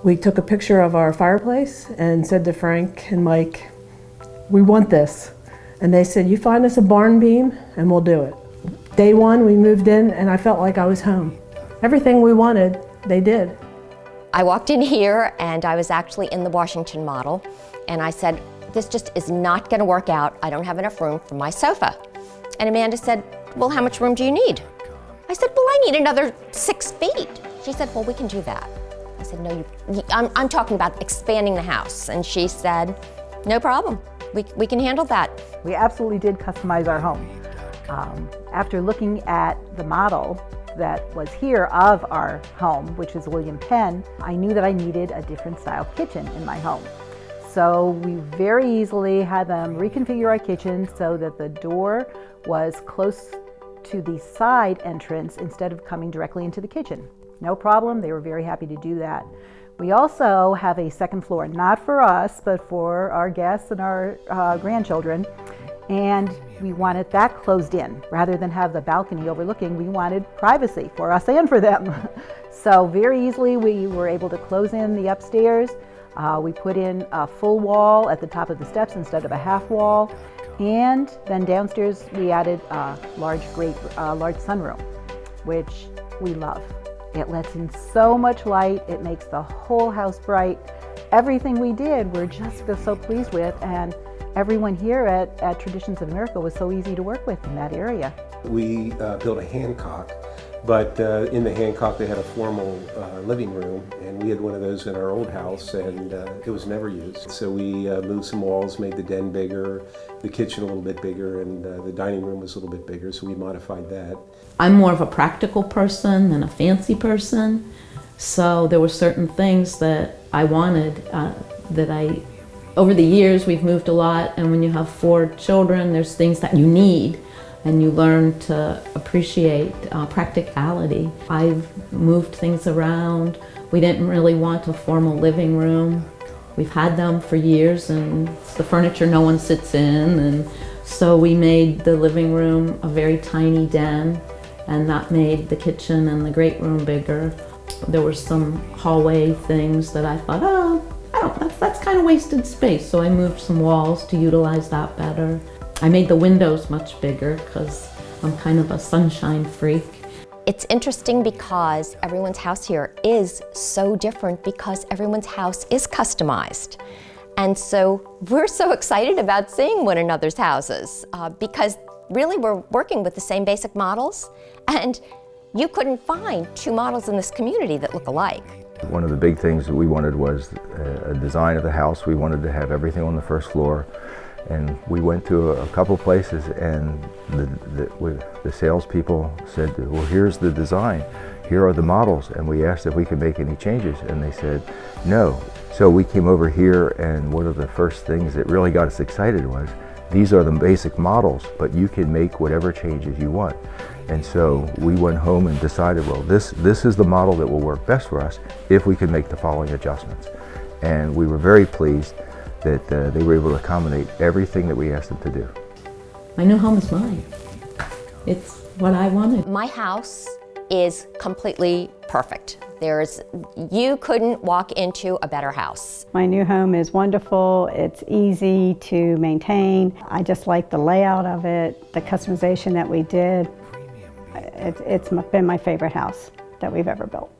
We took a picture of our fireplace and said to Frank and Mike, "We want this." And they said, "You find us a barn beam and we'll do it." Day one, we moved in and I felt like I was home. Everything we wanted, they did. I walked in here and I was actually in the Washington model, and I said, "This just is not going to work out. I don't have enough room for my sofa." And Amanda said, "Well, how much room do you need?" I said, "Well, I need another 6 feet." She said, "Well, we can do that." I said, "No, I'm talking about expanding the house." And she said, "No problem. We can handle that." We absolutely did customize our home. After looking at the model that was here of our home, which is William Penn, I knew that I needed a different style kitchen in my home. So we very easily had them reconfigure our kitchen so that the door was close to the side entrance instead of coming directly into the kitchen. No problem, they were very happy to do that. We also have a second floor, not for us, but for our guests and our grandchildren. And we wanted that closed in. Rather than have the balcony overlooking, we wanted privacy for us and for them. So very easily we were able to close in the upstairs. We put in a full wall at the top of the steps instead of a half wall. And then downstairs we added a large sunroom, which we love. It lets in so much light, it makes the whole house bright. Everything we did, we're just so pleased with, and everyone here at Traditions of America was so easy to work with in that area. We built a Hancock, but in the Hancock they had a formal living room, and we had one of those in our old house, and it was never used. So we moved some walls, made the den bigger, the kitchen a little bit bigger, and the dining room was a little bit bigger, so we modified that. I'm more of a practical person than a fancy person, so there were certain things that I wanted over the years we've moved a lot, and when you have 4 children, there's things that you need, and you learn to appreciate practicality. I've moved things around. We didn't really want a formal living room. We've had them for years, and it's the furniture no one sits in, and so we made the living room a very tiny den, and that made the kitchen and the great room bigger. There were some hallway things that I thought, that's kind of wasted space, so I moved some walls to utilize that better. I made the windows much bigger because I'm kind of a sunshine freak. It's interesting because everyone's house here is so different because everyone's house is customized. And so we're so excited about seeing one another's houses because really we're working with the same basic models, and you couldn't find 2 models in this community that look alike. One of the big things that we wanted was a design of the house. We wanted to have everything on the first floor, and we went to a couple places, and the salespeople said, "Well, here's the design, here are the models," and we asked if we could make any changes, and they said no. So we came over here, and one of the first things that really got us excited was, these are the basic models, but you can make whatever changes you want. And so we went home and decided, well, this is the model that will work best for us if we could make the following adjustments. And we were very pleased that they were able to accommodate everything that we asked them to do. My new home is mine. It's what I wanted. My house is completely perfect. You couldn't walk into a better house. My new home is wonderful. It's easy to maintain. I just like the layout of it, the customization that we did. It's been my favorite house that we've ever built.